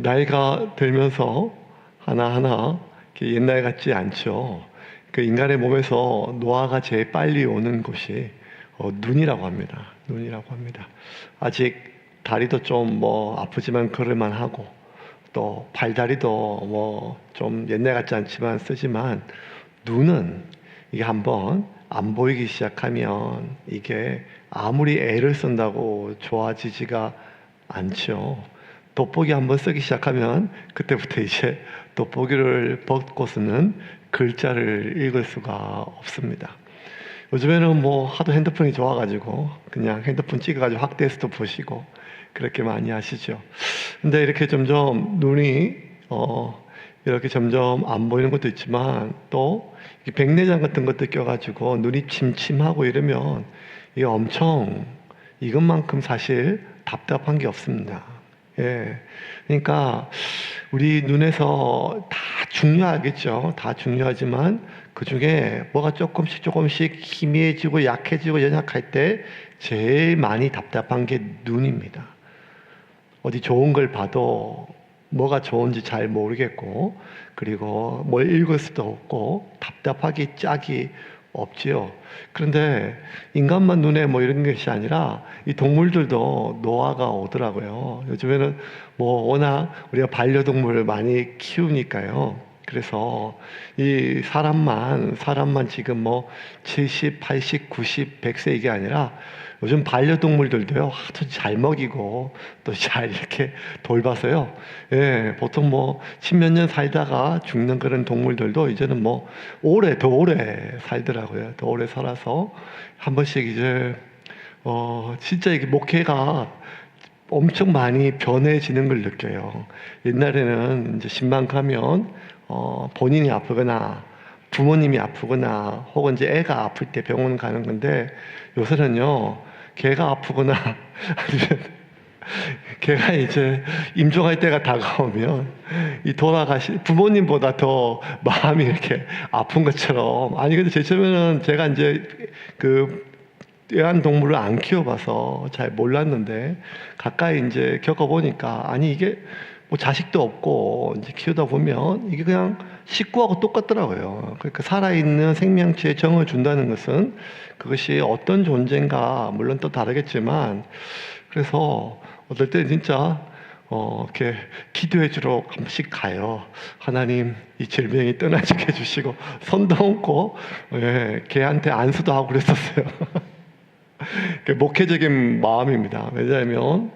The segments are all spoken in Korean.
나이가 들면서 하나하나 옛날 같지 않죠. 그 인간의 몸에서 노화가 제일 빨리 오는 곳이 눈이라고 합니다. 눈이라고 합니다. 아직 다리도 좀 아프지만 걸을만 하고, 또 팔다리도 좀 옛날 같지 않지만 쓰지만, 눈은 이게 한번 안 보이기 시작하면 이게 아무리 애를 쓴다고 좋아지지가 않죠. 돋보기 한번 쓰기 시작하면 그때부터 이제 돋보기를 벗고서는 글자를 읽을 수가 없습니다. 요즘에는 하도 핸드폰이 좋아가지고 그냥 핸드폰 찍어가지고 확대해서도 보시고 그렇게 많이 하시죠. 근데 이렇게 점점 눈이 이렇게 점점 안 보이는 것도 있지만, 또 백내장 같은 것도 껴가지고 눈이 침침하고 이러면 이게 엄청 이것만큼 사실 답답한 게 없습니다. 예. 그러니까 우리 눈에서 다 중요하겠죠. 다 중요하지만 그 중에 뭐가 조금씩 희미해지고 약해지고 연약할 때 제일 많이 답답한 게 눈입니다. 어디 좋은 걸 봐도 뭐가 좋은지 잘 모르겠고, 그리고 뭘 읽을 수도 없고 답답하기 짝이 없지요. 그런데 인간만 눈에 이런 것이 아니라 이 동물들도 노화가 오더라고요. 요즘에는 워낙 우리가 반려동물을 많이 키우니까요. 그래서 이 사람만 지금 70, 80, 90, 100세 이게 아니라 요즘 반려동물들도요, 아주 잘 먹이고 또 잘 이렇게 돌봐서요. 예, 보통 10몇 년 살다가 죽는 그런 동물들도 이제는 더 오래 살더라고요. 더 오래 살아서 한 번씩 이제 진짜 이게 목회가 엄청 많이 변해지는 걸 느껴요. 옛날에는 이제 신방 가면 본인이 아프거나 부모님이 아프거나 혹은 이제 애가 아플 때 병원 가는 건데, 요새는요, 걔가 아프거나 아니면 걔가 이제 임종할 때가 다가오면 이 돌아가신 부모님보다 더 마음이 이렇게 아픈 것처럼. 아니 근데 제 처음에는 제가 이제 그 애완동물을 안 키워봐서 잘 몰랐는데, 가까이 이제 겪어보니까, 아니 이게 자식도 없고 이제 키우다 보면 이게 그냥 식구하고 똑같더라고요. 그러니까 살아있는 생명체에 정을 준다는 것은 그것이 어떤 존재인가 물론 또 다르겠지만, 그래서 어떨 때 진짜 이렇게 기도해 주러 한 번씩 가요. 하나님 이 질병이 떠나게 해주시고, 손도 얹고, 예, 걔한테 안수도 하고 그랬었어요. 목회적인 마음입니다. 왜냐하면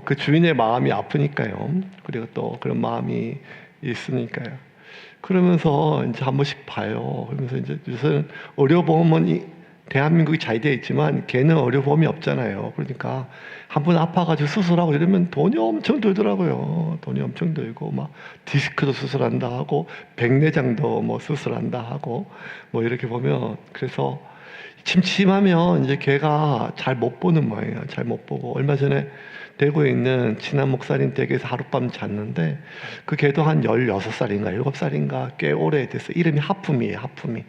그 주인의 마음이 아프니까요. 그리고 또 그런 마음이 있으니까요. 그러면서 이제 한 번씩 봐요. 그러면서 이제 요새는 의료보험은 대한민국이 잘 되어 있지만 걔는 의료보험이 없잖아요. 그러니까 한 번 아파가지고 수술하고 이러면 돈이 엄청 들더라고요. 돈이 엄청 들고 디스크도 수술한다 하고 백내장도 수술한다 하고 이렇게 보면, 그래서 침침하면 이제 걔가 잘 못 보는 모양이에요. 잘 못 보고, 얼마 전에 대구에 있는 친한 목사님 댁에서 하룻밤 잤는데 그 걔도 한 16살인가 7살인가 꽤 오래됐어요. 이름이 하품이에요. 하품이.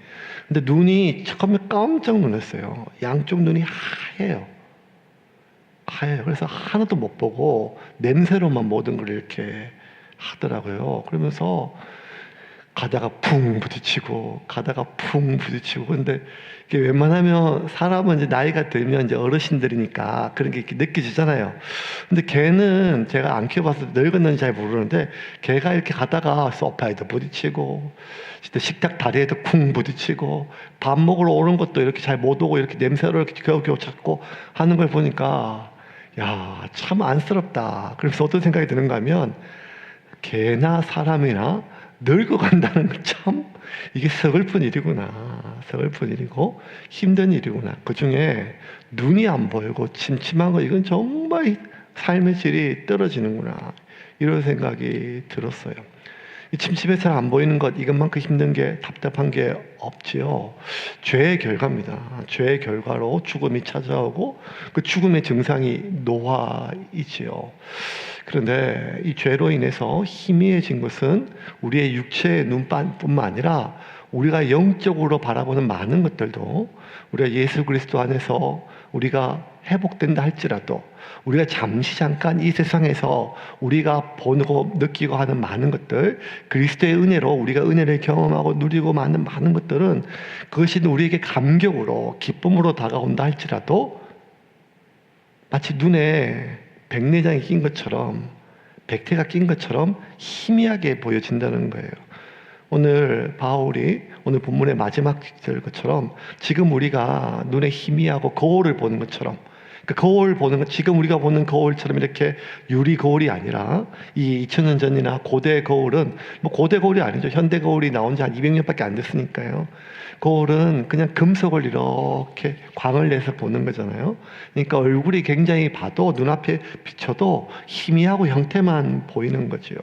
근데 눈이 처음에 깜짝 놀랐어요. 양쪽 눈이 하얘요. 그래서 하나도 못 보고 냄새로만 모든 걸 이렇게 하더라고요. 그러면서 가다가 쿵 부딪히고 근데 이게 웬만하면 사람은 이제 나이가 들면 이제 어르신들이니까 그런 게 이렇게 느껴지잖아요. 근데 걔는 제가 안 키워봐서 늙었는지 잘 모르는데, 걔가 이렇게 가다가 소파에도 부딪히고 진짜 식탁 다리에도 쿵 부딪히고 밥 먹으러 오는 것도 이렇게 잘 못 오고 이렇게 냄새로 이렇게 겨우겨우 찾고 하는 걸 보니까, 야, 참 안쓰럽다. 그래서 어떤 생각이 드는가 하면, 개나 사람이나 늙어간다는 건 참 이게 서글픈 일이구나. 서글픈 일이고 힘든 일이구나. 그 중에 눈이 안 보이고 침침한 거, 이건 정말 삶의 질이 떨어지는구나. 이런 생각이 들었어요. 이 침침해서 안 보이는 것, 이것만큼 힘든 게, 답답한 게 없지요. 죄의 결과입니다. 죄의 결과로 죽음이 찾아오고 그 죽음의 증상이 노화이지요. 그런데 이 죄로 인해서 희미해진 것은 우리의 육체의 눈뿐만 아니라 우리가 영적으로 바라보는 많은 것들도 우리가 예수 그리스도 안에서 우리가 회복된다 할지라도 우리가 잠시 잠깐 이 세상에서 우리가 보고 느끼고 하는 많은 것들, 그리스도의 은혜로 우리가 은혜를 경험하고 누리고 많은 것들은 그것이 우리에게 감격으로 기쁨으로 다가온다 할지라도 마치 눈에 백내장이 낀 것처럼, 백태가 낀 것처럼 희미하게 보여진다는 거예요. 오늘 바울이 오늘 본문의 마지막 절 것처럼 지금 우리가 눈에 희미하고 거울을 보는 것처럼, 그 거울 보는 것, 지금 우리가 보는 거울처럼 이렇게 유리 거울이 아니라 이 2000년 전이나 고대 거울은 뭐 고대 거울이 아니죠. 현대 거울이 나온 지 한 200년밖에 안 됐으니까요. 거울은 그냥 금속을 이렇게 광을 내서 보는 거잖아요. 그러니까 얼굴이 굉장히 봐도 눈앞에 비춰도 희미하고 형태만 보이는 거죠.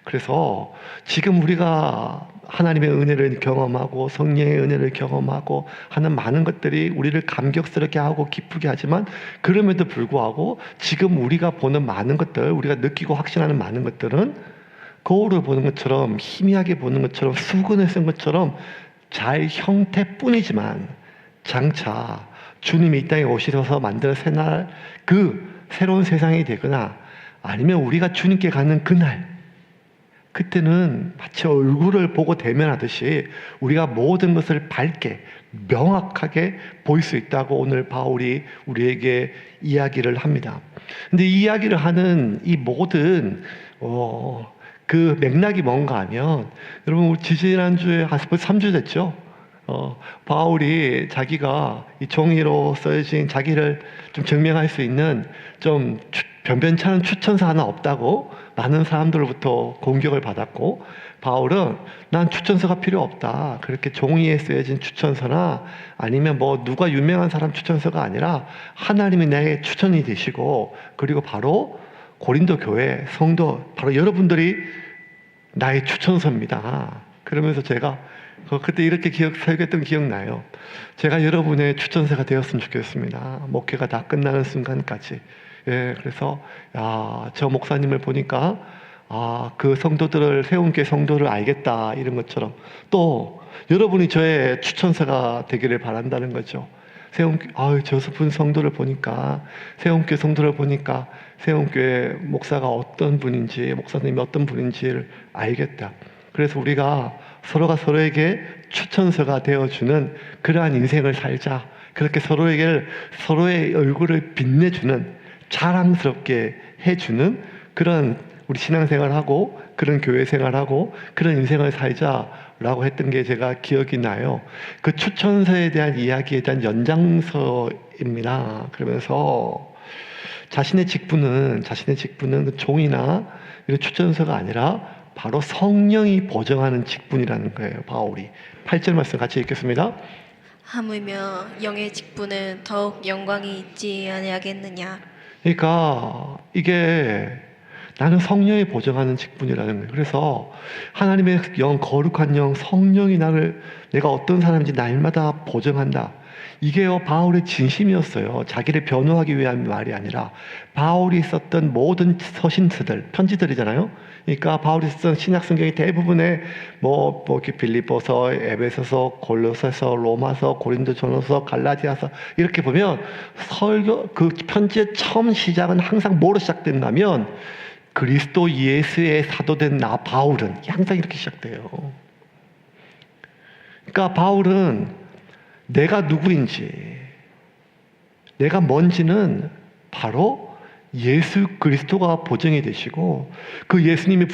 그래서 지금 우리가 하나님의 은혜를 경험하고 성령의 은혜를 경험하고 하는 많은 것들이 우리를 감격스럽게 하고 기쁘게 하지만, 그럼에도 불구하고 지금 우리가 보는 많은 것들, 우리가 느끼고 확신하는 많은 것들은 거울을 보는 것처럼 희미하게 보는 것처럼 수건을 쓴 것처럼 잘 형태뿐이지만, 장차 주님이 이 땅에 오셔서 만드는 새날, 그 새로운 세상이 되거나 아니면 우리가 주님께 가는 그날, 그때는 마치 얼굴을 보고 대면하듯이 우리가 모든 것을 밝게 명확하게 보일 수 있다고 오늘 바울이 우리에게 이야기를 합니다. 근데 이 이야기를 하는 이 모든 그 맥락이 뭔가 하면, 여러분 지지난주에 한 3주 됐죠? 바울이 자기가 이 종이로 써진 자기를 좀 증명할 수 있는 좀 변변찮은 추천서 하나 없다고 많은 사람들로부터 공격을 받았고, 바울은 난 추천서가 필요 없다. 그렇게 종이에 쓰여진 추천서나 아니면 뭐 누가 유명한 사람 추천서가 아니라 하나님이 나의 추천이 되시고, 그리고 바로 고린도 교회 성도, 바로 여러분들이 나의 추천서입니다. 그러면서 제가 그때 이렇게 설교했던 기억나요. 제가 여러분의 추천서가 되었으면 좋겠습니다. 목회가 다 끝나는 순간까지. 예, 그래서 저 목사님을 보니까 그 성도들을, 세운교회 성도를 알겠다, 이런 것처럼 또 여러분이 저의 추천서가 되기를 바란다는 거죠. 저 분 성도를 보니까, 세운교회 성도를 보니까 세운교회 목사가 어떤 분인지, 목사님이 어떤 분인지를 알겠다. 그래서 우리가 서로가 서로에게 추천서가 되어주는 그러한 인생을 살자. 그렇게 서로의 얼굴을 빛내주는, 자랑스럽게 해주는 그런 우리 신앙생활하고 그런 교회생활하고 그런 인생을 살자라고 했던 게 제가 기억이 나요. 그 추천서에 대한 이야기에 대한 연장서입니다. 그러면서 자신의 직분은 그 종이나 이런 추천서가 아니라 바로 성령이 보정하는 직분이라는 거예요. 바울이 8절 말씀 같이 읽겠습니다. 하물며 영의 직분은 더욱 영광이 있지 아니하겠느냐. 그러니까 이게 나는 성령이 보정하는 직분이라는 거예요. 그래서 하나님의 영, 거룩한 영, 성령이 내가 어떤 사람인지 날마다 보정한다. 이게요, 바울의 진심이었어요. 자기를 변호하기 위한 말이 아니라 바울이 썼던 모든 서신서들, 편지들이잖아요. 그러니까 바울이 썼던 신약 성경의 대부분의 이렇게 빌립보서, 에베소서, 골로새서, 로마서, 고린도전서, 갈라디아서 이렇게 보면 그 편지의 처음 시작은 항상 뭐로 시작된다면 그리스도 예수의 사도된 나 바울은, 항상 이렇게 시작돼요. 그러니까 바울은 내가 누구인지, 내가 뭔지는 바로 예수 그리스도가 보증이 되시고, 그 예수님이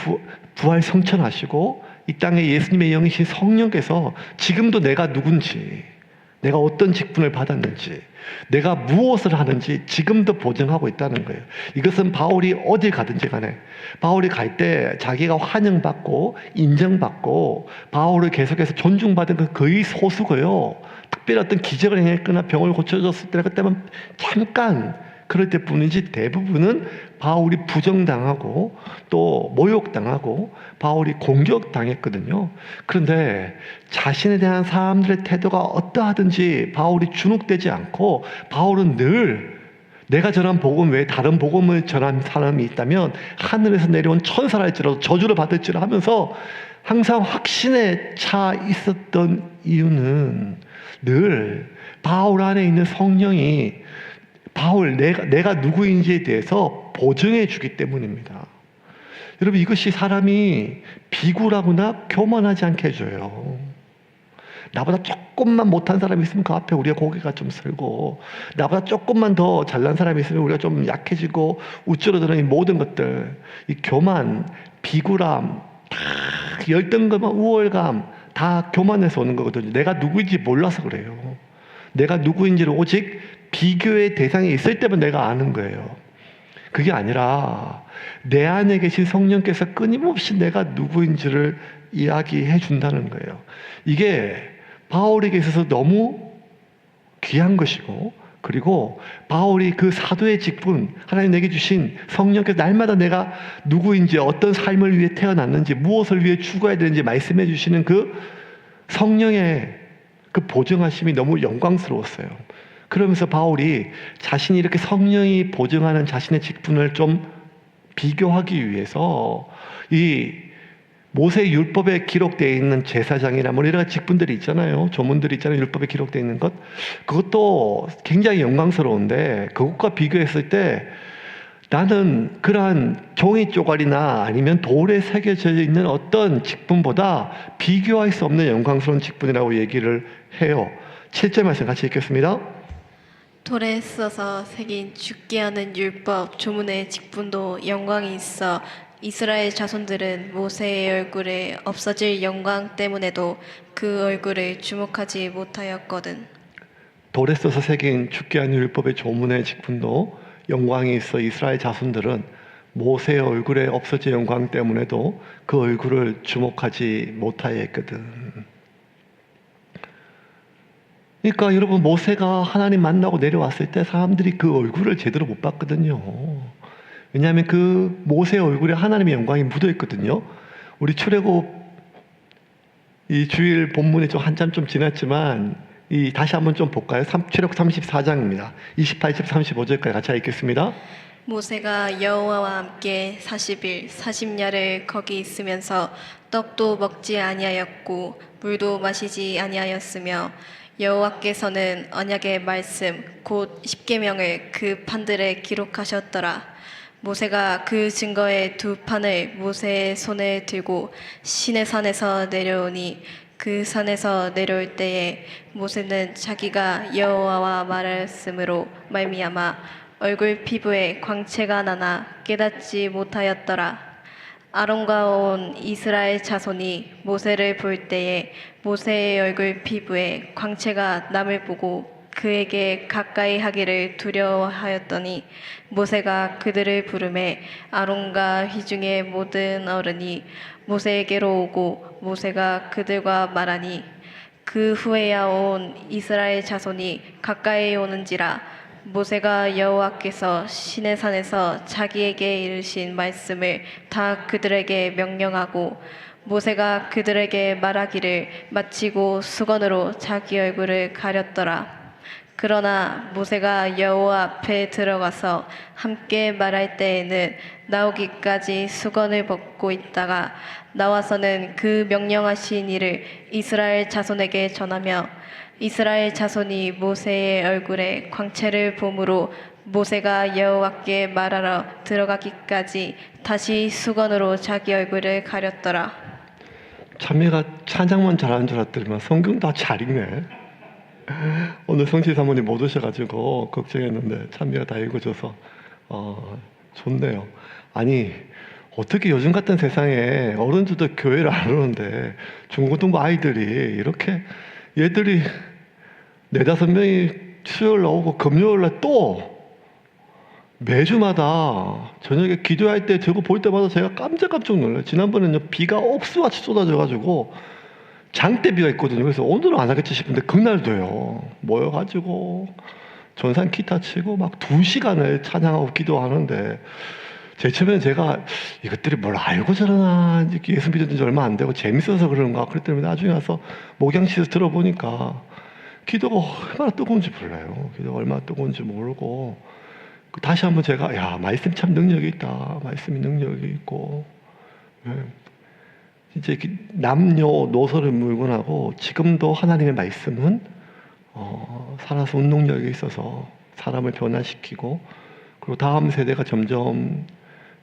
부활 성천하시고 이 땅에 예수님의 영이신 성령께서 지금도 내가 누군지, 내가 어떤 직분을 받았는지, 내가 무엇을 하는지 지금도 보증하고 있다는 거예요. 이것은 바울이 어딜 가든지 간에, 바울이 갈 때 자기가 환영받고 인정받고 바울을 계속해서 존중받은 건 거의 소수고요. 특별히 어떤 기적을 행했거나 병을 고쳐줬을 때 그때만 잠깐 그럴 때뿐이지, 대부분은 바울이 부정당하고 또 모욕당하고 바울이 공격당했거든요. 그런데 자신에 대한 사람들의 태도가 어떠하든지 바울이 주눅되지 않고, 바울은 늘 내가 전한 복음 외에 다른 복음을 전한 사람이 있다면 하늘에서 내려온 천사랄지라도 저주를 받을지라 하면서 항상 확신에 차 있었던 이유는 늘 바울 안에 있는 성령이 바울 내가 누구인지에 대해서 보증해 주기 때문입니다. 여러분, 이것이 사람이 비굴하거나 교만하지 않게 해줘요. 나보다 조금만 못한 사람이 있으면 그 앞에 우리가 고개가 좀 설고, 나보다 조금만 더 잘난 사람이 있으면 우리가 좀 약해지고 우쭐어드는 이 모든 것들, 이 교만, 비굴함, 다 열등감, 우월감, 다 교만에서 오는 거거든요. 내가 누구인지 몰라서 그래요. 내가 누구인지를 오직 비교의 대상이 있을 때만 내가 아는 거예요. 그게 아니라 내 안에 계신 성령께서 끊임없이 내가 누구인지를 이야기해 준다는 거예요. 이게 바울에게 있어서 너무 귀한 것이고, 그리고 바울이 그 사도의 직분, 하나님 내게 주신 성령께서 날마다 내가 누구인지, 어떤 삶을 위해 태어났는지, 무엇을 위해 죽어야 되는지 말씀해 주시는 그 성령의 그 보증하심이 너무 영광스러웠어요. 그러면서 바울이 자신이 이렇게 성령이 보증하는 자신의 직분을 좀 비교하기 위해서 이 모세 율법에 기록되어 있는 제사장이나 뭐 여러 가지 직분들이 있잖아요. 조문들이 있잖아요. 율법에 기록되어 있는 것. 그것도 굉장히 영광스러운데 그것과 비교했을 때 나는 그러한 종이 쪼가리나 아니면 돌에 새겨져 있는 어떤 직분보다 비교할 수 없는 영광스러운 직분이라고 얘기를 해요. 7절 말씀 같이 읽겠습니다. 돌에 써서 새긴 죽게 하는 율법 조문의 직분도 영광이 있어 이스라엘 자손들은 모세의 얼굴에 없어질 영광 때문에도 그 얼굴을 주목하지 못하였거든. 돌에 써서 새긴 죽게 하는 율법의 조문의 직분도 영광이 있어 이스라엘 자손들은 모세의 얼굴에 없어질 영광 때문에도 그 얼굴을 주목하지 못하였거든. 그러니까 여러분, 모세가 하나님 만나고 내려왔을 때 사람들이 그 얼굴을 제대로 못 봤거든요. 왜냐하면 그 모세의 얼굴에 하나님의 영광이 묻어 있거든요. 우리 출애굽 이 주일 본문이 좀 한참 좀 지났지만 다시 한번 좀 볼까요? 출애굽 34장입니다. 28절 35절까지 같이 읽겠습니다. 모세가 여호와와 함께 40일 40야를 거기 있으면서 떡도 먹지 아니하였고 물도 마시지 아니하였으며 여호와께서는 언약의 말씀 곧 십계명을 그 판들에 기록하셨더라. 모세가 그 증거의 두 판을 모세의 손에 들고 시내산에서 내려오니 그 산에서 내려올 때에 모세는 자기가 여호와와 말하였으므로 말미암아 얼굴 피부에 광채가 나나 깨닫지 못하였더라. 아론과 온 이스라엘 자손이 모세를 볼 때에 모세의 얼굴 피부에 광채가 남을 보고 그에게 가까이 하기를 두려워하였더니 모세가 그들을 부르매 아론과 회중의 모든 어른이 모세에게로 오고 모세가 그들과 말하니 그 후에야 온 이스라엘 자손이 가까이 오는지라. 모세가 여호와께서 시내산에서 자기에게 이르신 말씀을 다 그들에게 명령하고 모세가 그들에게 말하기를 마치고 수건으로 자기 얼굴을 가렸더라. 그러나 모세가 여호와 앞에 들어가서 함께 말할 때에는 나오기까지 수건을 벗고 있다가 나와서는 그 명령하신 일을 이스라엘 자손에게 전하며 이스라엘 자손이 모세의 얼굴에 광채를 보므로 모세가 여호와께 말하러 들어가기까지 다시 수건으로 자기 얼굴을 가렸더라. 참미가 찬양만 잘하는 줄 알았더니만 성경 다 잘 읽네. 오늘 성씨 사모님 못 오셔가지고 걱정했는데 참미가 다 읽어줘서 좋네요. 아니, 어떻게 요즘 같은 세상에 어른들도 교회를 안 오는데 중고등부 아이들이 이렇게 얘들이 4-5명이 수요일 나오고 금요일날 또 매주마다 저녁에 기도할 때 저거 볼 때마다 제가 깜짝깜짝 놀라요. 지난번에는 비가 옥수같이 쏟아져가지고 장대비가 있거든요. 그래서 오늘은 안 하겠지 싶은데 그날도요 모여가지고 전산 기타 치고 막 2시간을 찬양하고 기도하는데 제 처음에는 제가 이것들이 뭘 알고 저러나 예수 믿은 지 얼마 안 되고 재밌어서 그러는가 그랬더니 나중에 와서 목양실에서 들어보니까 기도가 얼마나 뜨거운지 몰라요. 기도가 얼마나 뜨거운지 모르고 다시 한번 제가 말씀 참 능력이 있다. 말씀이 능력이 있고 진짜 이렇게 남녀노소를 물건하고 지금도 하나님의 말씀은 살아서 운동력이 있어서 사람을 변화시키고 그리고 다음 세대가 점점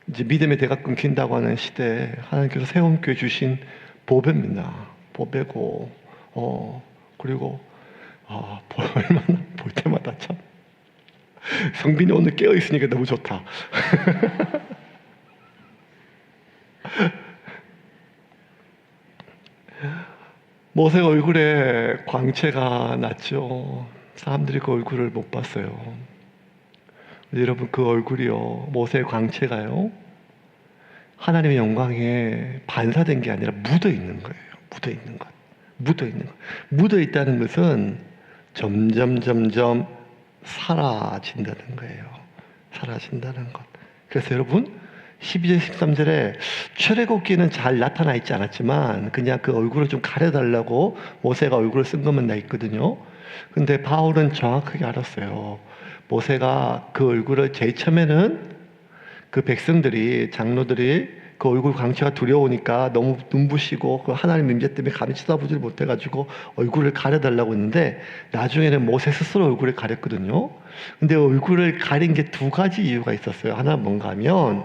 이제 믿음의 대가 끊긴다고 하는 시대에 하나님께서 새움교회 주신 보배입니다. 보배고 그리고 얼마나 볼 때마다 참 성빈이 오늘 깨어 있으니까 너무 좋다. 모세 얼굴에 광채가 났죠. 사람들이 그 얼굴을 못 봤어요. 여러분 그 얼굴이요, 모세의 광채가요, 하나님의 영광에 반사된 게 아니라 묻어 있는 거예요. 묻어 있는 것. 묻어 있다는 것은 점점 사라진다는 거예요. 사라진다는 것. 그래서 여러분 12절 13절에 출애굽기는 잘 나타나 있지 않았지만 그냥 그 얼굴을 좀 가려달라고 모세가 얼굴을 쓴 것만 나 있거든요. 근데 바울은 정확하게 알았어요. 모세가 그 얼굴을 제일 처음에는 그 백성들이, 장로들이 그 얼굴 광채가 두려우니까 너무 눈부시고 그 하나님 임재 때문에 감히 쳐다보지를 못해가지고 얼굴을 가려달라고 했는데 나중에는 모세 스스로 얼굴을 가렸거든요. 근데 얼굴을 가린 게 두 가지 이유가 있었어요. 하나는 뭔가 하면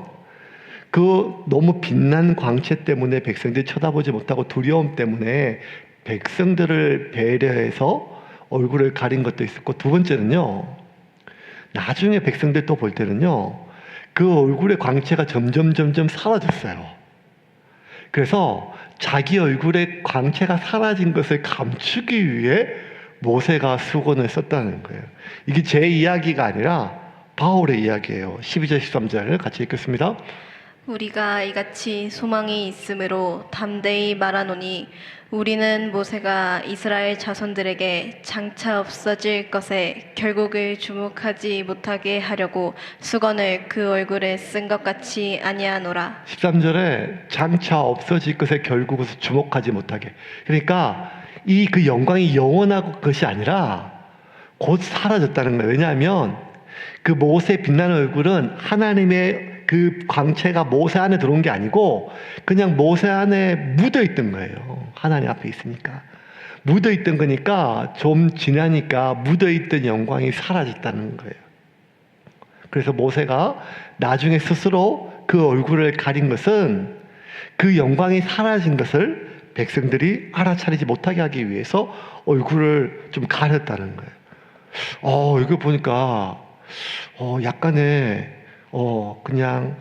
그 너무 빛난 광채 때문에 백성들이 쳐다보지 못하고 두려움 때문에 백성들을 배려해서 얼굴을 가린 것도 있었고, 두 번째는요, 나중에 백성들 또 볼 때는요, 그 얼굴의 광채가 점점 사라졌어요. 그래서 자기 얼굴의 광채가 사라진 것을 감추기 위해 모세가 수건을 썼다는 거예요. 이게 제 이야기가 아니라 바울의 이야기예요. 12절 13절 같이 읽겠습니다. 우리가 이같이 소망이 있으므로 담대히 말하노니 우리는 모세가 이스라엘 자손들에게 장차 없어질 것에 결국을 주목하지 못하게 하려고 수건을 그 얼굴에 쓴 것 같이 아니하노라. 13절에 장차 없어질 것에 결국은 주목하지 못하게. 그러니까 이 그 영광이 영원한 것이 아니라 곧 사라졌다는 거예요. 왜냐하면 그 모세의 빛나는 얼굴은 하나님의 그 광채가 모세 안에 들어온 게 아니고 그냥 모세 안에 묻어있던 거예요. 하나님 앞에 있으니까 묻어있던 거니까 좀 지나니까 묻어있던 영광이 사라졌다는 거예요. 그래서 모세가 나중에 스스로 그 얼굴을 가린 것은 그 영광이 사라진 것을 백성들이 알아차리지 못하게 하기 위해서 얼굴을 좀 가렸다는 거예요. 이거 보니까 약간의 그냥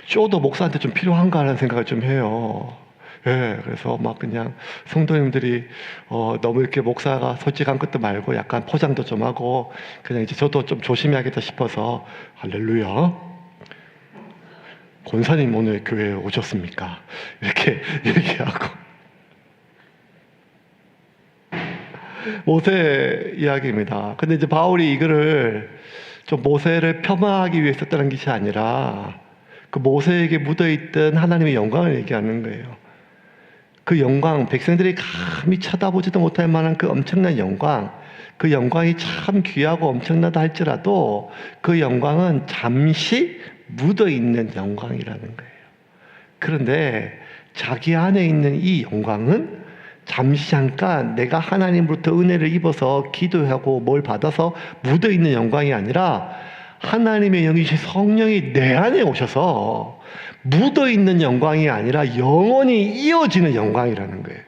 쇼도 목사한테 좀 필요한가 하는 생각을 좀 해요. 예, 그래서 막 그냥 성도님들이 너무 이렇게 목사가 솔직한 것도 말고 약간 포장도 좀 하고 그냥 이제 저도 좀 조심해야겠다 싶어서 할렐루야. 권사님 오늘 교회에 오셨습니까? 이렇게 얘기하고 모세 이야기입니다. 근데 이제 바울이 이거를 좀 모세를 폄하하기 위해 썼다는 것이 아니라 그 모세에게 묻어있던 하나님의 영광을 얘기하는 거예요. 그 영광, 백성들이 감히 쳐다보지도 못할 만한 그 엄청난 영광, 그 영광이 참 귀하고 엄청나다 할지라도 그 영광은 잠시 묻어있는 영광이라는 거예요. 그런데 자기 안에 있는 이 영광은 잠시 잠깐 내가 하나님으로부터 은혜를 입어서 기도하고 뭘 받아서 묻어있는 영광이 아니라 하나님의 영이신 성령이 내 안에 오셔서 묻어있는 영광이 아니라 영원히 이어지는 영광이라는 거예요.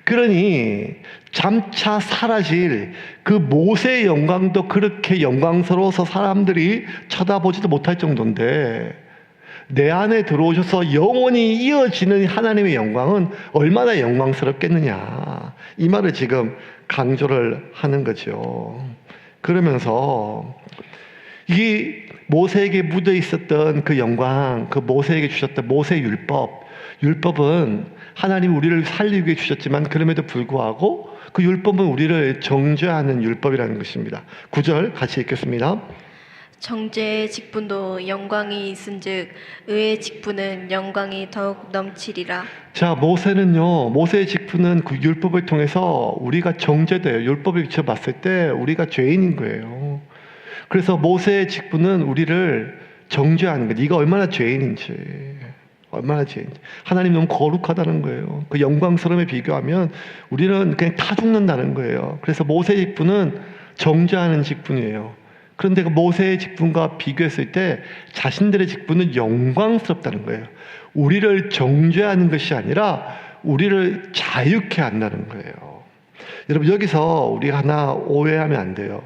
그러니 잠차 사라질 그 모세의 영광도 그렇게 영광스러워서 사람들이 쳐다보지도 못할 정도인데 내 안에 들어오셔서 영원히 이어지는 하나님의 영광은 얼마나 영광스럽겠느냐, 이 말을 지금 강조를 하는 거죠. 그러면서 이 모세에게 묻어 있었던 그 영광, 그 모세에게 주셨던 모세 율법은 하나님이 우리를 살리기 위해 주셨지만 그럼에도 불구하고 그 율법은 우리를 정죄하는 율법이라는 것입니다. 9절 같이 읽겠습니다. 정죄의 직분도 영광이 있은즉 의의 직분은 영광이 더욱 넘치리라. 자, 모세의 직분은 그 율법을 통해서 우리가 정죄돼요. 율법을 비춰봤을 때 우리가 죄인인 거예요. 그래서 모세의 직분은 우리를 정죄하는 거예요. 네가 얼마나 죄인인지, 얼마나 죄인인지. 하나님 너무 거룩하다는 거예요. 그 영광스러움에 비교하면 우리는 그냥 타 죽는다는 거예요. 그래서 모세의 직분은 정죄하는 직분이에요. 그런데 그 모세의 직분과 비교했을 때 자신들의 직분은 영광스럽다는 거예요. 우리를 정죄하는 것이 아니라 우리를 자유케 한다는 거예요. 여러분, 여기서 우리가 하나 오해하면 안 돼요.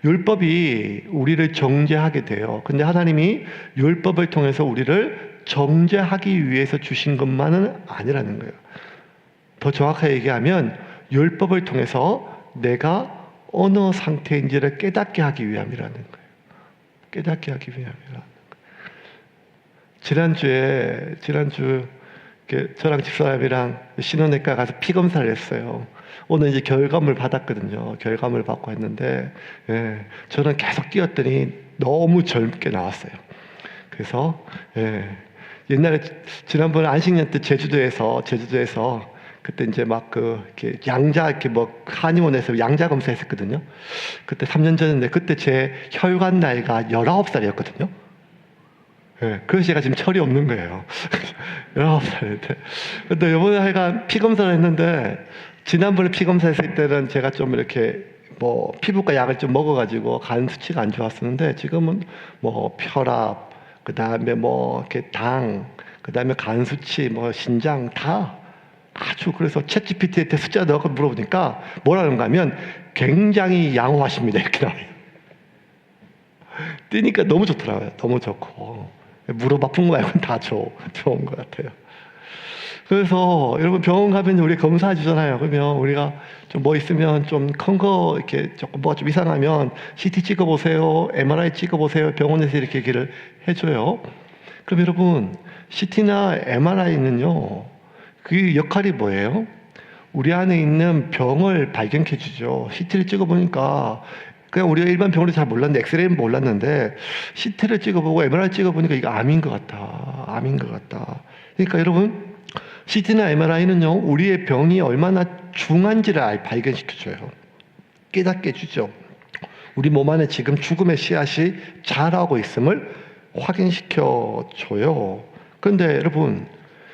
율법이 우리를 정죄하게 돼요. 근데 하나님이 율법을 통해서 우리를 정죄하기 위해서 주신 것만은 아니라는 거예요. 더 정확하게 얘기하면 율법을 통해서 내가 어느 상태인지를 깨닫게 하기 위함이라는 거예요. 깨닫게 하기 위함이라는 거예요. 지난주 저랑 집사람이랑 신원외과 가서 피 검사를 했어요. 오늘 이제 결과물 받았거든요. 결과물 받고 했는데, 저는 계속 뛰었더니 너무 젊게 나왔어요. 그래서, 옛날에 지난번에 안식년 때 제주도에서 그때 이제 막 이렇게 한의원에서 양자 검사했었거든요. 그때 3년 전인데 그때 제 혈관 나이가 19살이었거든요. 그래서 제가 지금 철이 없는 거예요. 19살인데. 근데 이번에 하여간 피 검사를 했는데, 지난번에 피 검사했을 때는 제가 좀 이렇게 피부과 약을 좀 먹어가지고 간 수치가 안 좋았었는데, 지금은 혈압, 그 다음에 이렇게 당, 그 다음에 간 수치, 신장 다 아주, 그래서 챗GPT한테 숫자 넣고 물어보니까 뭐라는가 하면 굉장히 양호하십니다 이렇게 나와요. 뛰니까 너무 좋더라고요. 너무 좋고, 무릎 아픈 거 말고는 다 좋은 것 같아요. 그래서 여러분, 병원 가면 우리 검사해 주잖아요. 그러면 우리가 좀 있으면 좀 큰 거 이렇게 조금 좀 이상하면 CT 찍어보세요, MRI 찍어보세요, 병원에서 이렇게 얘기를 해줘요. 그럼 여러분, CT나 MRI는요, 그 역할이 뭐예요? 우리 안에 있는 병을 발견해 주죠. CT를 찍어보니까 그냥 우리가 일반 병으로 잘 몰랐는데, 엑스레이는 몰랐는데 CT를 찍어보고 MRI 찍어보니까 이거 암인 것 같다. 그러니까 여러분, CT나 MRI는요, 우리의 병이 얼마나 중한지를 발견시켜줘요. 깨닫게 해주죠. 우리 몸 안에 지금 죽음의 씨앗이 자라고 있음을 확인시켜줘요. 그런데 여러분,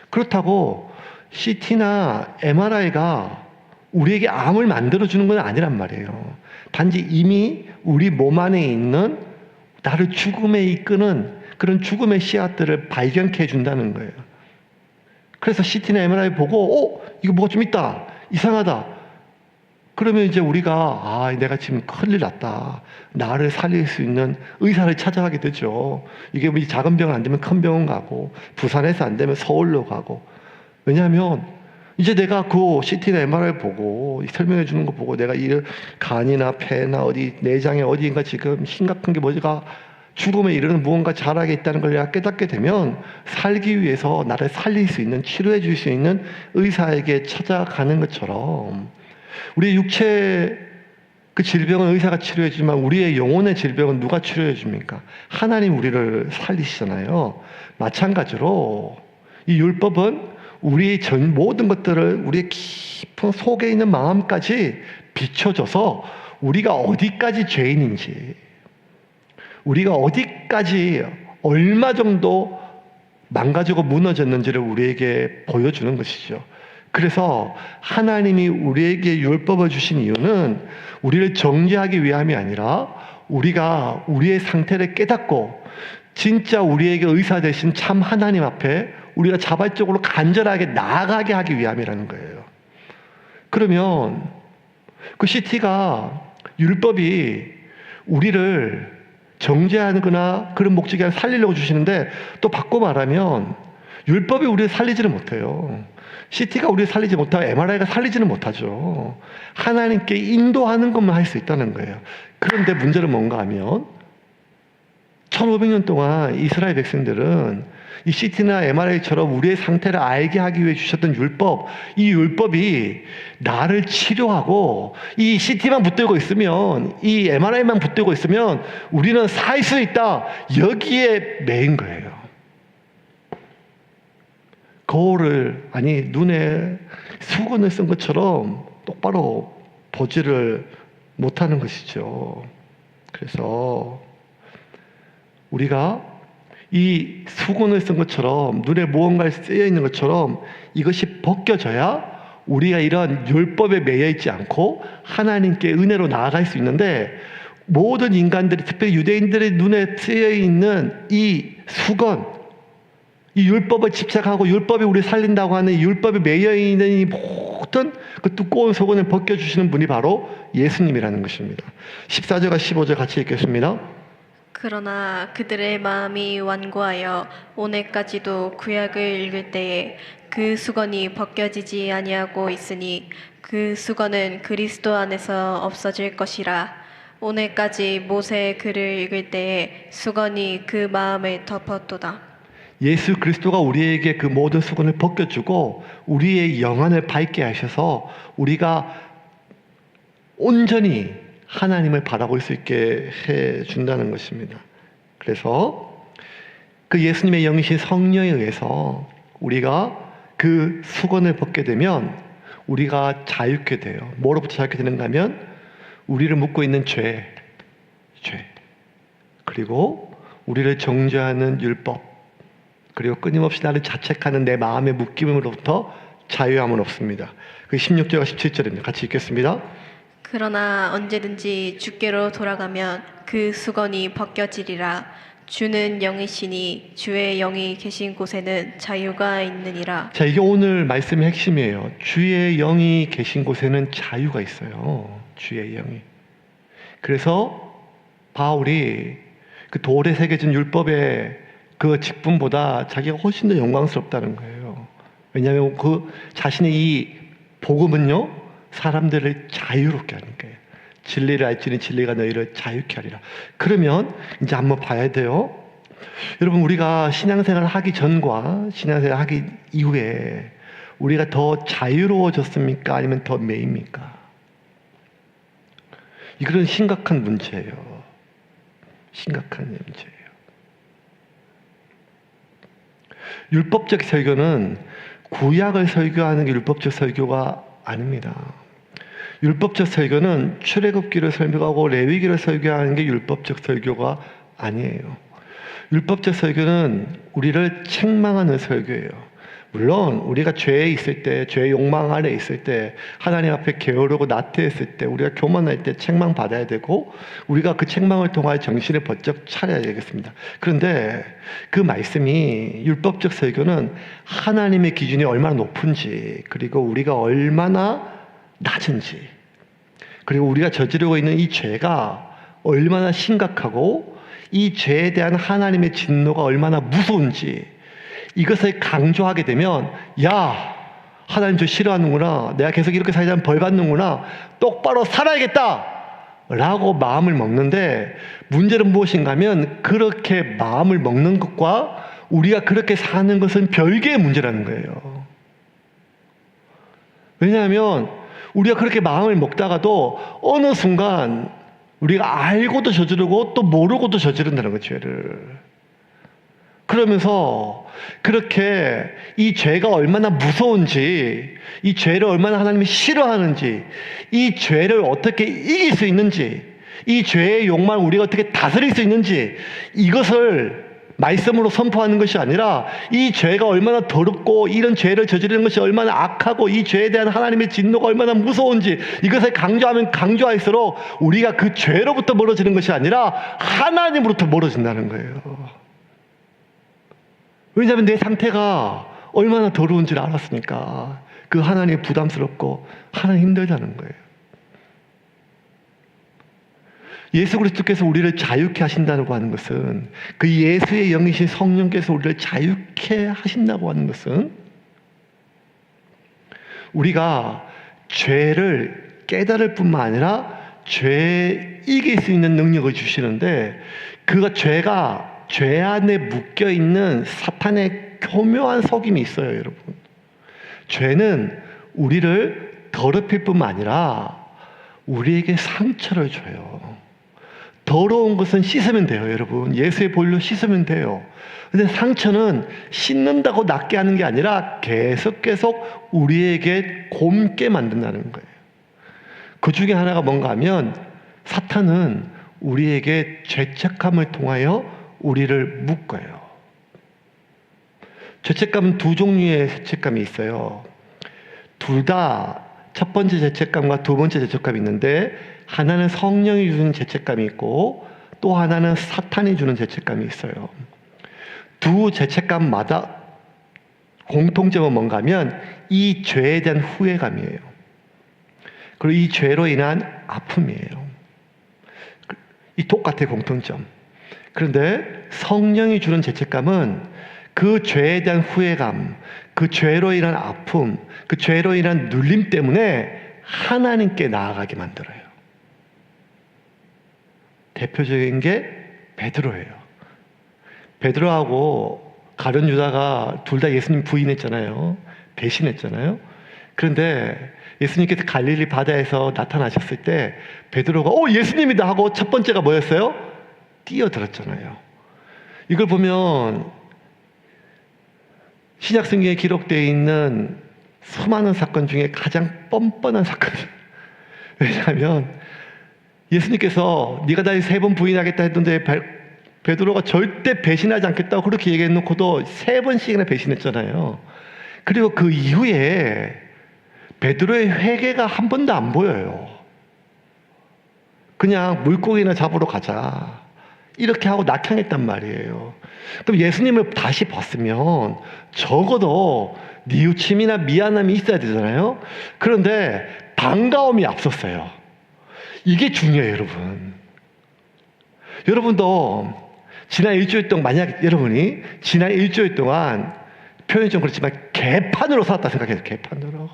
그렇다고 CT나 MRI가 우리에게 암을 만들어주는 건 아니란 말이에요. 단지 이미 우리 몸 안에 있는 나를 죽음에 이끄는 그런 죽음의 씨앗들을 발견케 해준다는 거예요. 그래서 CT나 MRI 보고, 이거 뭐가 좀 있다, 이상하다, 그러면 이제 우리가 내가 지금 큰일 났다, 나를 살릴 수 있는 의사를 찾아가게 되죠. 이게 작은 병은 안 되면 큰 병원 가고, 부산에서 안 되면 서울로 가고. 왜냐하면 이제 내가 그 CT나 MRI 보고 설명해 주는 거 보고, 내가 이 간이나 폐나 어디 내장에 어디인가 지금 심각한 게 뭐가 죽음에 이르는 무언가 자락에 있다는 걸 내가 깨닫게 되면, 살기 위해서 나를 살릴 수 있는, 치료해 줄 수 있는 의사에게 찾아가는 것처럼, 우리의 육체 그 질병은 의사가 치료해 주지만 우리의 영혼의 질병은 누가 치료해 줍니까? 하나님 우리를 살리시잖아요. 마찬가지로 이 율법은 우리의 모든 것들을, 우리의 깊은 속에 있는 마음까지 비춰줘서 우리가 어디까지 죄인인지, 우리가 어디까지 얼마 정도 망가지고 무너졌는지를 우리에게 보여주는 것이죠. 그래서 하나님이 우리에게 율법을 주신 이유는 우리를 정죄하기 위함이 아니라, 우리가 우리의 상태를 깨닫고 진짜 우리에게 의사 되신 참 하나님 앞에 우리가 자발적으로 간절하게 나아가게 하기 위함이라는 거예요. 그러면 그 CT가, 율법이 우리를 정죄하거나 그런 목적이 아니라 살리려고 주시는데, 또 바꿔 말하면 율법이 우리를 살리지는 못해요. CT가 우리를 살리지 못하고 MRI가 살리지는 못하죠. 하나님께 인도하는 것만 할 수 있다는 거예요. 그런데 문제는 뭔가 하면, 1500년 동안 이스라엘 백성들은 이 CT나 MRI처럼 우리의 상태를 알게 하기 위해 주셨던 율법, 이 율법이 나를 치료하고, 이 CT만 붙들고 있으면, 이 MRI만 붙들고 있으면 우리는 살 수 있다, 여기에 매인 거예요. 눈에 수건을 쓴 것처럼 똑바로 보지를 못하는 것이죠. 그래서 우리가 이 수건을 쓴 것처럼 눈에 무언가 쓰여 있는 것처럼 이것이 벗겨져야 우리가 이런 율법에 매여 있지 않고 하나님께 은혜로 나아갈 수 있는데, 모든 인간들이, 특별히 유대인들의 눈에 쓰여 있는 이 수건, 이 율법을 집착하고 율법이 우리를 살린다고 하는 이 율법에 매여 있는 이 모든 그 두꺼운 수건을 벗겨주시는 분이 바로 예수님이라는 것입니다. 14절과 15절 같이 읽겠습니다. 그러나 그들의 마음이 완고하여 오늘까지도 구약을 읽을 때에 그 수건이 벗겨지지 아니하고 있으니 그 수건은 그리스도 안에서 없어질 것이라. 오늘까지 모세의 글을 읽을 때에 수건이 그 마음을 덮었도다. 예수 그리스도가 우리에게 그 모든 수건을 벗겨주고 우리의 영안을 밝게 하셔서 우리가 온전히 하나님을 바라볼 수 있게 해준다는 것입니다. 그래서 그 예수님의 영이신 성령에 의해서 우리가 그 수건을 벗게 되면 우리가 자유케 돼요. 뭐로부터 자유케 되는가 하면 우리를 묶고 있는 죄, 그리고 우리를 정죄하는 율법, 그리고 끊임없이 나를 자책하는 내 마음의 묶임으로부터 자유함은 없습니다. 그 16절과 17절입니다. 같이 읽겠습니다. 그러나 언제든지 주께로 돌아가면 그 수건이 벗겨지리라. 주는 영이시니 주의 영이 계신 곳에는 자유가 있느니라. 자, 이게 오늘 말씀의 핵심이에요. 주의 영이 계신 곳에는 자유가 있어요. 주의 영이. 그래서 바울이 그 돌에 새겨진 율법의 그 직분보다 자기가 훨씬 더 영광스럽다는 거예요. 왜냐하면 그 자신의 이 복음은요, 사람들을 자유롭게 하는 거예요. 진리를 알지니 진리가 너희를 자유케 하리라. 그러면 이제 한번 봐야 돼요. 여러분, 우리가 신앙생활을 하기 전과 신앙생활을 하기 이후에 우리가 더 자유로워졌습니까? 아니면 더 매입니까? 이건 심각한 문제예요. 심각한 문제예요. 율법적 설교는 구약을 설교하는 게 율법적 설교가 아닙니다. 율법적 설교는 출애굽기를 설교하고 레위기를 설교하는 게 율법적 설교가 아니에요. 율법적 설교는 우리를 책망하는 설교예요. 물론 우리가 죄에 있을 때, 죄의 욕망 아래 있을 때, 하나님 앞에 게으르고 나태했을 때, 우리가 교만할 때 책망받아야 되고, 우리가 그 책망을 통하여 정신을 번쩍 차려야 되겠습니다. 그런데 그 말씀이, 율법적 설교는 하나님의 기준이 얼마나 높은지, 그리고 우리가 얼마나 낮은지, 그리고 우리가 저지르고 있는 이 죄가 얼마나 심각하고 이 죄에 대한 하나님의 진노가 얼마나 무서운지, 이것을 강조하게 되면, 야, 하나님 저 싫어하는구나, 내가 계속 이렇게 살자면 벌 받는구나, 똑바로 살아야겠다 라고 마음을 먹는데, 문제는 무엇인가 하면 그렇게 마음을 먹는 것과 우리가 그렇게 사는 것은 별개의 문제라는 거예요. 왜냐하면 우리가 그렇게 마음을 먹다가도 어느 순간 우리가 알고도 저지르고 또 모르고도 저지른다는 거예요, 죄를. 그러면서 그렇게 이 죄가 얼마나 무서운지, 이 죄를 얼마나 하나님이 싫어하는지, 이 죄를 어떻게 이길 수 있는지, 이 죄의 욕망을 우리가 어떻게 다스릴 수 있는지, 이것을 말씀으로 선포하는 것이 아니라 이 죄가 얼마나 더럽고 이런 죄를 저지르는 것이 얼마나 악하고 이 죄에 대한 하나님의 진노가 얼마나 무서운지, 이것을 강조하면 강조할수록 우리가 그 죄로부터 멀어지는 것이 아니라 하나님으로부터 멀어진다는 거예요. 왜냐하면 내 상태가 얼마나 더러운지를 알았으니까 그 하나님이 부담스럽고 하나님 힘들다는 거예요. 예수 그리스도께서 우리를 자유케 하신다고 하는 것은, 그 예수의 영이신 성령께서 우리를 자유케 하신다고 하는 것은, 우리가 죄를 깨달을 뿐만 아니라 죄에 이길 수 있는 능력을 주시는데, 그 죄가 죄 안에 묶여있는 사탄의 교묘한 속임이 있어요, 여러분. 죄는 우리를 더럽힐 뿐만 아니라 우리에게 상처를 줘요. 더러운 것은 씻으면 돼요, 여러분. 예수의 보혈로 씻으면 돼요. 근데 상처는 씻는다고 낫게 하는 게 아니라 계속 우리에게 곪게 만든다는 거예요. 그 중에 하나가 뭔가 하면, 사탄은 우리에게 죄책감을 통하여 우리를 묶어요. 죄책감은 두 종류의 죄책감이 있어요. 둘 다 첫 번째 죄책감과 두 번째 죄책감이 있는데, 하나는 성령이 주는 죄책감이 있고 또 하나는 사탄이 주는 죄책감이 있어요. 두 죄책감마다 공통점은 뭔가 하면 이 죄에 대한 후회감이에요. 그리고 이 죄로 인한 아픔이에요. 이 똑같아요, 공통점. 그런데 성령이 주는 죄책감은 그 죄에 대한 후회감, 그 죄로 인한 아픔, 그 죄로 인한 눌림 때문에 하나님께 나아가게 만들어요. 대표적인 게 베드로예요. 베드로하고 가룟 유다가 둘 다 예수님 부인했잖아요. 배신했잖아요. 그런데 예수님께서 갈릴리 바다에서 나타나셨을 때 베드로가 예수님이다 하고 첫 번째가 뭐였어요? 뛰어들었잖아요. 이걸 보면 신약 성경에 기록되어 있는 수많은 사건 중에 가장 뻔뻔한 사건이에요. 왜냐하면 예수님께서 네가 나를 3번 부인하겠다 했는데 베드로가 절대 배신하지 않겠다고 그렇게 얘기해놓고도 3번씩이나 배신했잖아요. 그리고 그 이후에 베드로의 회개가 한 번도 안 보여요. 그냥 물고기나 잡으러 가자 이렇게 하고 낙향했단 말이에요. 그럼 예수님을 다시 봤으면 적어도 뉘우침이나 미안함이 있어야 되잖아요. 그런데 반가움이 앞섰어요. 이게 중요해요, 여러분. 여러분도 지난 일주일 동안, 만약 여러분이 지난 일주일 동안 표현이 좀 그렇지만 개판으로 살았다 생각해요. 개판으로.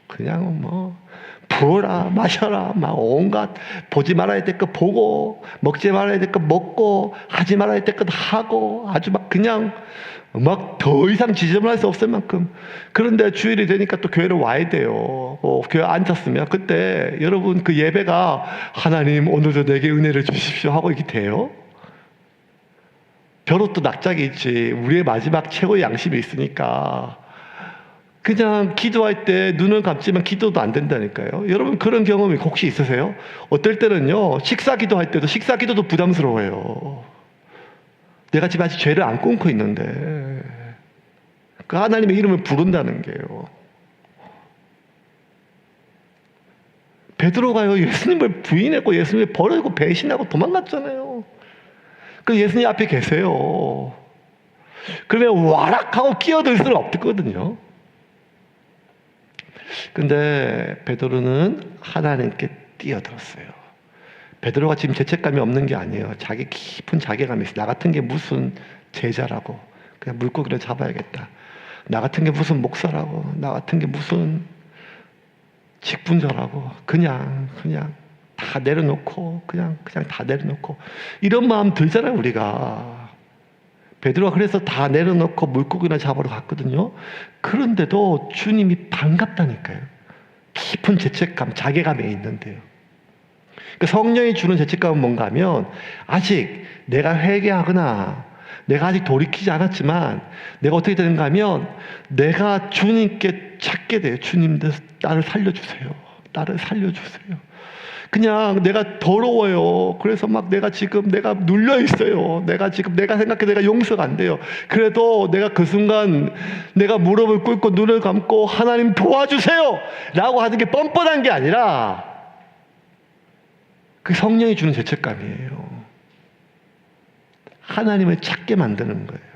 그냥 뭐 부어라 마셔라 막 온갖 보지 말아야 될 것 보고 먹지 말아야 될 것 먹고 하지 말아야 될 것 하고 아주 막 그냥 막 더 이상 지저분할 수 없을 만큼. 그런데 주일이 되니까 또 교회를 와야 돼요. 교회 앉았으면 그때 여러분 그 예배가 하나님 오늘도 내게 은혜를 주십시오 하고 이렇게 돼요? 벼롯도 낙작이 있지. 우리의 마지막 최고의 양심이 있으니까 그냥 기도할 때 눈을 감지만 기도도 안 된다니까요. 여러분 그런 경험이 혹시 있으세요? 어떨 때는요, 식사 기도할 때도 식사 기도도 부담스러워요. 내가 지금 아직 죄를 안 끊고 있는데 그 하나님의 이름을 부른다는 게요. 베드로가요, 예수님을 부인했고 예수님을 버리고 배신하고 도망갔잖아요. 그 예수님 앞에 계세요. 그러면 와락하고 끼어들 수는 없거든요. 근데 베드로는 하나님께 뛰어들었어요. 베드로가 지금 죄책감이 없는 게 아니에요. 자기 깊은 자괴감이 있어요. 나 같은 게 무슨 제자라고, 그냥 물고기를 잡아야겠다. 나 같은 게 무슨 목사라고, 나 같은 게 무슨 직분자라고, 그냥 다 내려놓고 그냥 다 내려놓고 이런 마음 들잖아요, 우리가. 베드로가 그래서 다 내려놓고 물고기나 잡으러 갔거든요. 그런데도 주님이 반갑다니까요. 깊은 죄책감, 자괴감에 있는데요. 그러니까 성령이 주는 죄책감은 뭔가 하면 아직 내가 회개하거나 내가 아직 돌이키지 않았지만 내가 어떻게 되는가 하면 내가 주님께 찾게 돼요. 주님, 나를 살려주세요. 나를 살려주세요. 그냥 내가 더러워요. 그래서 막 내가 눌려 있어요. 내가 생각해 내가 용서가 안 돼요. 그래도 내가 그 순간 내가 무릎을 꿇고 눈을 감고 하나님 도와주세요 라고 하는 게 뻔뻔한 게 아니라 그 성령이 주는 죄책감이에요. 하나님을 찾게 만드는 거예요.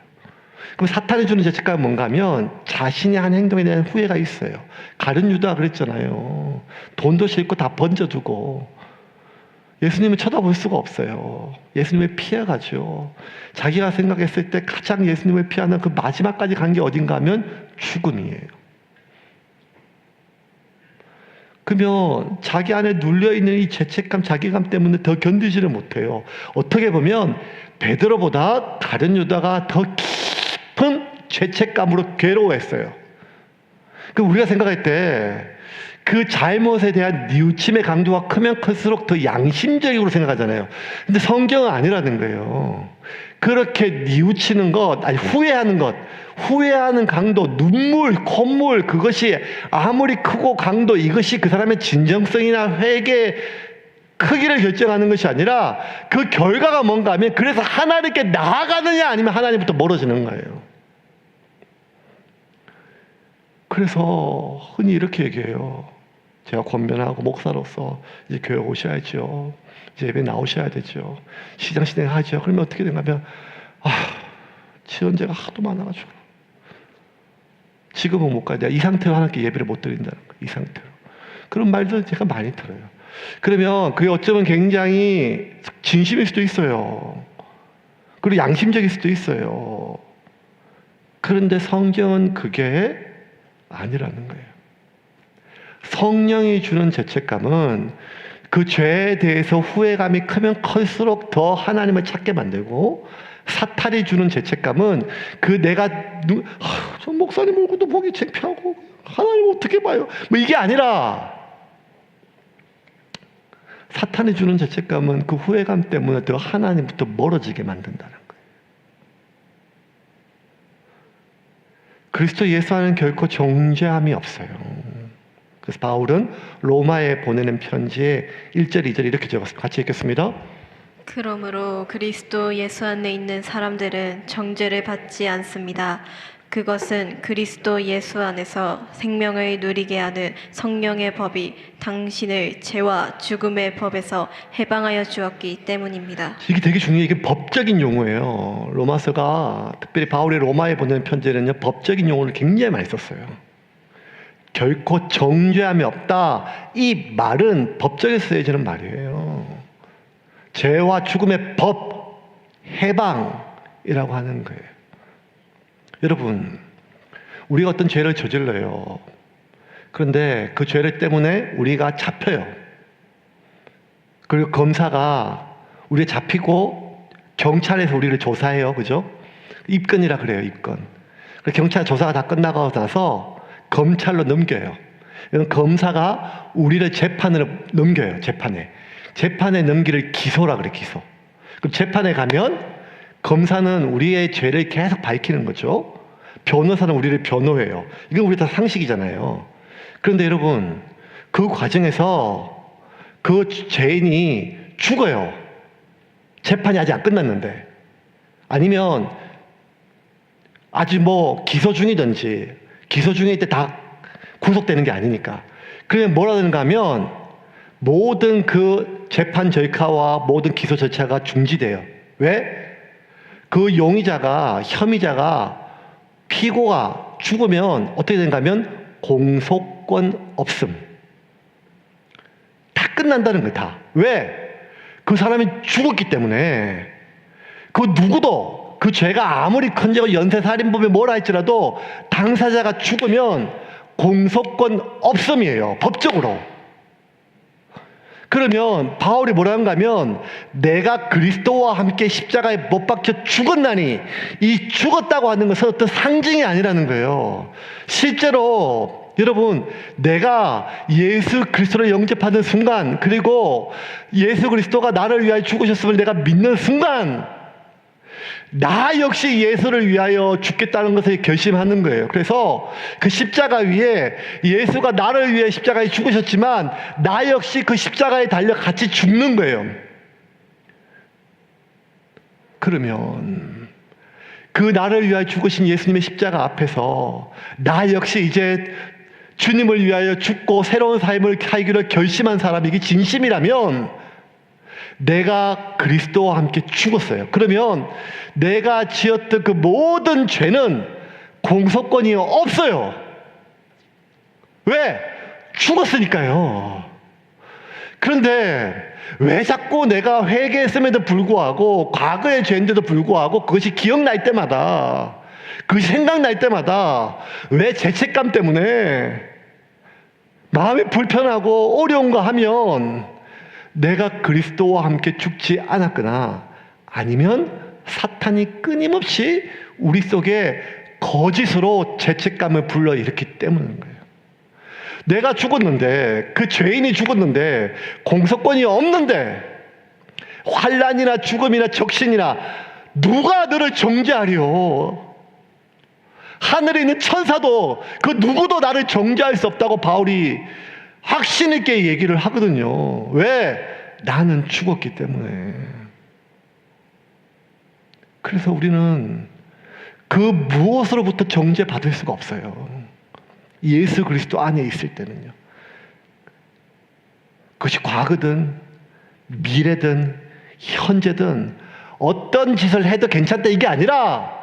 그럼 사탄이 주는 죄책감은 뭔가 하면 자신이 한 행동에 대한 후회가 있어요. 가룟 유다가 그랬잖아요. 돈도 싫고 다 번져두고 예수님을 쳐다볼 수가 없어요. 예수님을 피해가죠. 자기가 생각했을 때 가장 예수님을 피하는 그 마지막까지 간 게 어딘가 하면 죽음이에요. 그러면 자기 안에 눌려있는 이 죄책감, 자괴감 때문에 더 견디지를 못해요. 어떻게 보면 베드로보다 가룟 유다가 더 깊은 죄책감으로 괴로워했어요. 그럼 우리가 생각할 때 그 잘못에 대한 뉘우침의 강도가 크면 클수록 더 양심적으로 생각하잖아요. 근데 성경은 아니라는 거예요. 그렇게 뉘우치는 것, 아니 후회하는 강도, 눈물, 콧물, 그것이 아무리 크고 강도, 이것이 그 사람의 진정성이나 회개 크기를 결정하는 것이 아니라 그 결과가 뭔가 하면 그래서 하나님께 나아가느냐 아니면 하나님부터 멀어지는 거예요. 그래서 흔히 이렇게 얘기해요. 제가 권면하고 목사로서 이제 교회 오셔야죠. 이제 예배 나오셔야 되죠. 시장 진행하죠. 그러면 어떻게 된가 하면 지연제가 하도 많아가지고 지금은 못 가요. 내가 이 상태로 하나님께 예배를 못 드린다는 거예요. 이 상태로. 그런 말들 제가 많이 들어요. 그러면 그게 어쩌면 굉장히 진심일 수도 있어요. 그리고 양심적일 수도 있어요. 그런데 성경은 그게 아니라는 거예요. 성령이 주는 죄책감은 그 죄에 대해서 후회감이 크면 클수록 더 하나님을 찾게 만들고, 사탄이 주는 죄책감은 그 내가 저 목사님 얼굴도 보기 창피하고 하나님 어떻게 봐요? 뭐 이게 아니라, 사탄이 주는 죄책감은 그 후회감 때문에 더 하나님부터 멀어지게 만든다는 거예요. 그리스도 예수 안에는 결코 정죄함이 없어요. 그래서 바울은 로마에 보내는 편지에 1절, 2절 이렇게 적었습니다. 같이 읽겠습니다. 그러므로 그리스도 예수 안에 있는 사람들은 정죄를 받지 않습니다. 그것은 그리스도 예수 안에서 생명을 누리게 하는 성령의 법이 당신을 죄와 죽음의 법에서 해방하여 주었기 때문입니다. 이게 되게 중요해요. 이게 법적인 용어예요. 로마서가, 특별히 바울이 로마에 보내는 편지에는요, 법적인 용어를 굉장히 많이 썼어요. 결코 정죄함이 없다. 이 말은 법적에서 쓰여지는 말이에요. 죄와 죽음의 법, 해방이라고 하는 거예요. 여러분, 우리가 어떤 죄를 저질러요. 그런데 그 죄를 때문에 우리가 잡혀요. 그리고 검사가 우리 잡히고 경찰에서 우리를 조사해요. 그죠? 입건이라 그래요. 입건. 경찰 조사가 다 끝나고 나서 검찰로 넘겨요. 검사가 우리를 재판으로 넘겨요. 재판에 넘기를 기소라 그래. 기소. 그럼 재판에 가면 검사는 우리의 죄를 계속 밝히는 거죠. 변호사는 우리를 변호해요. 이건 우리 다 상식이잖아요. 그런데 여러분, 그 과정에서 그 죄인이 죽어요. 재판이 아직 안 끝났는데. 아니면 아직 기소 중이든지, 기소 중일 때 다 구속되는 게 아니니까. 그러면 뭐라 하는가 하면 모든 그 재판 절차와 모든 기소 절차가 중지돼요. 왜? 그 용의자가, 혐의자가, 피고가 죽으면 어떻게 되는가 하면 공소권 없음. 다 끝난다는 거예요. 다. 왜? 그 사람이 죽었기 때문에. 그 누구도 그 죄가 아무리 큰죄고 연쇄살인범이 뭐라 할지라도 당사자가 죽으면 공소권 없음이에요. 법적으로. 그러면 바울이 뭐라는가 하면 내가 그리스도와 함께 십자가에 못 박혀 죽었나니, 이 죽었다고 하는 것은 어떤 상징이 아니라는 거예요. 실제로 여러분, 내가 예수 그리스도를 영접하는 순간, 그리고 예수 그리스도가 나를 위하여 죽으셨음을 내가 믿는 순간, 나 역시 예수를 위하여 죽겠다는 것을 결심하는 거예요. 그래서 그 십자가 위에 예수가 나를 위해 십자가에 죽으셨지만 나 역시 그 십자가에 달려 같이 죽는 거예요. 그러면 그 나를 위하여 죽으신 예수님의 십자가 앞에서 나 역시 이제 주님을 위하여 죽고 새로운 삶을 살기를 결심한 사람이 이게 진심이라면 내가 그리스도와 함께 죽었어요. 그러면 내가 지었던 그 모든 죄는 공소권이 없어요. 왜? 죽었으니까요. 그런데 왜 자꾸 내가 회개했음에도 불구하고, 과거의 죄인데도 불구하고 그것이 기억날 때마다, 그것이 생각날 때마다 왜 죄책감 때문에 마음이 불편하고 어려운가 하면 내가 그리스도와 함께 죽지 않았거나, 아니면 사탄이 끊임없이 우리 속에 거짓으로 죄책감을 불러일으키기 때문인 거예요. 내가 죽었는데, 그 죄인이 죽었는데 공소권이 없는데, 환난이나 죽음이나 적신이나 누가 너를 정죄하려? 하늘에 있는 천사도 그 누구도 나를 정죄할 수 없다고 바울이 확신 있게 얘기를 하거든요. 왜? 나는 죽었기 때문에. 그래서 우리는 그 무엇으로부터 정죄받을 수가 없어요. 예수 그리스도 안에 있을 때는요. 그것이 과거든 미래든 현재든 어떤 짓을 해도 괜찮다 이게 아니라,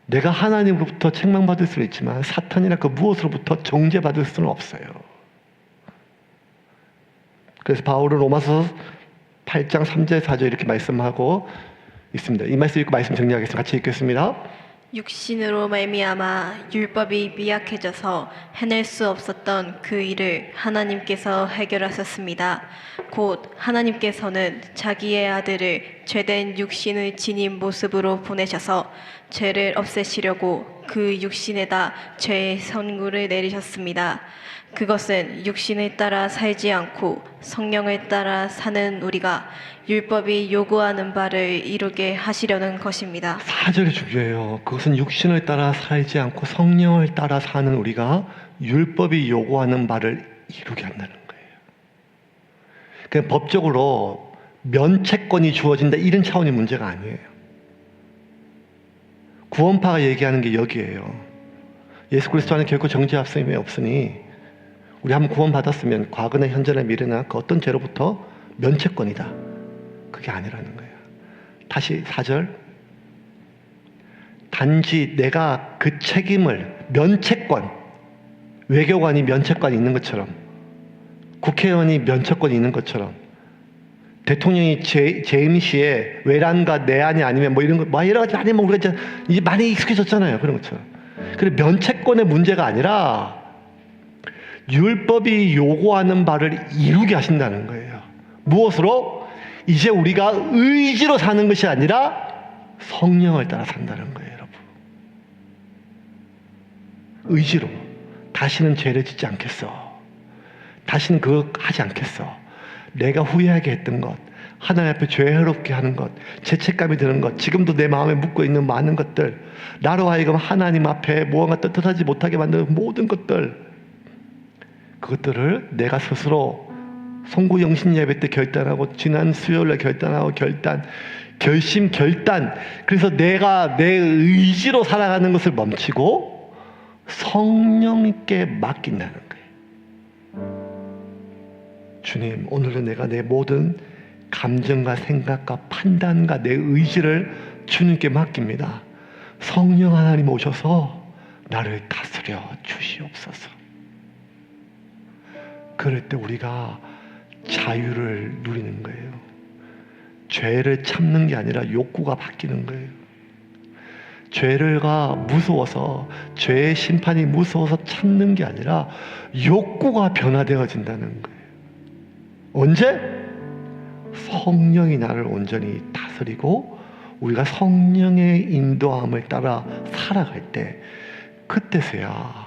내가 하나님으로부터 책망받을 수는 있지만 사탄이나 그 무엇으로부터 정죄받을 수는 없어요. 그래서 바울은 로마서 8장 3절 4절 이렇게 말씀하고 있습니다. 이 말씀 읽고 말씀 정리하겠습니다. 같이 읽겠습니다. 육신으로 말미암아 율법이 미약해져서 해낼 수 없었던 그 일을 하나님께서 해결하셨습니다. 곧 하나님께서는 자기의 아들을 죄된 육신을 지닌 모습으로 보내셔서 죄를 없애시려고 그 육신에다 죄의 선고를 내리셨습니다. 그것은 육신을 따라 살지 않고 성령을 따라 사는 우리가 율법이 요구하는 바를 이루게 하시려는 것입니다. 4절이 중요해요. 그것은 육신을 따라 살지 않고 성령을 따라 사는 우리가 율법이 요구하는 바를 이루게 한다는 거예요. 그냥 법적으로 면책권이 주어진다 이런 차원의 문제가 아니에요. 구원파가 얘기하는 게 여기에요. 예수 그리스도 안에 결코 정죄 없음이 없으니 우리 한번 구원받았으면 과거나 현재나 미래나 그 어떤 죄로부터 면책권이다. 그게 아니라는 거예요. 다시 4절. 단지 내가 그 책임을, 면책권, 외교관이 면책권이 있는 것처럼, 국회의원이 면책권이 있는 것처럼, 대통령이 재임 시에 외란과 내란이 아니면 뭐 이런 거, 뭐 여러 가지 많이 뭐 우리가 이제 많이 익숙해졌잖아요. 그런 것처럼. 그래 면책권의 문제가 아니라 율법이 요구하는 바를 이루게 하신다는 거예요. 무엇으로? 이제 우리가 의지로 사는 것이 아니라 성령을 따라 산다는 거예요, 여러분. 의지로. 다시는 죄를 짓지 않겠어. 다시는 그거 하지 않겠어. 내가 후회하게 했던 것, 하나님 앞에 죄롭게 하는 것, 죄책감이 드는 것, 지금도 내 마음에 묻고 있는 많은 것들, 나로 하여금 하나님 앞에 무언가 떳떳하지 못하게 만드는 모든 것들, 그것들을 내가 스스로 송구영신 예배 때 결단하고 지난 수요일에 결단하고 결심 결단. 그래서 내가 내 의지로 살아가는 것을 멈추고 성령께 맡긴다는 거예요. 주님, 오늘은 내가 내 모든 감정과 생각과 판단과 내 의지를 주님께 맡깁니다. 성령 하나님 오셔서 나를 다스려 주시옵소서. 그럴 때 우리가 자유를 누리는 거예요. 죄를 참는 게 아니라 욕구가 바뀌는 거예요. 죄가 무서워서, 죄의 심판이 무서워서 참는 게 아니라 욕구가 변화되어진다는 거예요. 언제? 성령이 나를 온전히 다스리고 우리가 성령의 인도함을 따라 살아갈 때, 그때서야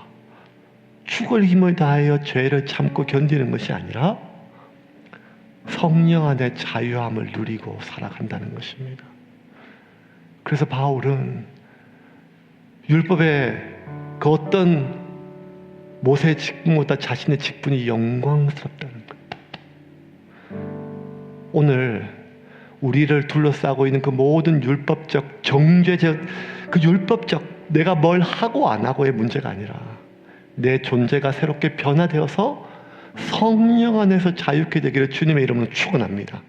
죽을 힘을 다하여 죄를 참고 견디는 것이 아니라 성령 안에 자유함을 누리고 살아간다는 것입니다. 그래서 바울은 율법의 그 어떤 모세의 직분보다 자신의 직분이 영광스럽다는 거예요. 오늘 우리를 둘러싸고 있는 그 모든 율법적, 정죄적, 그 율법적, 내가 뭘 하고 안 하고의 문제가 아니라 내 존재가 새롭게 변화되어서 성령 안에서 자유케 되기를 주님의 이름으로 축원합니다.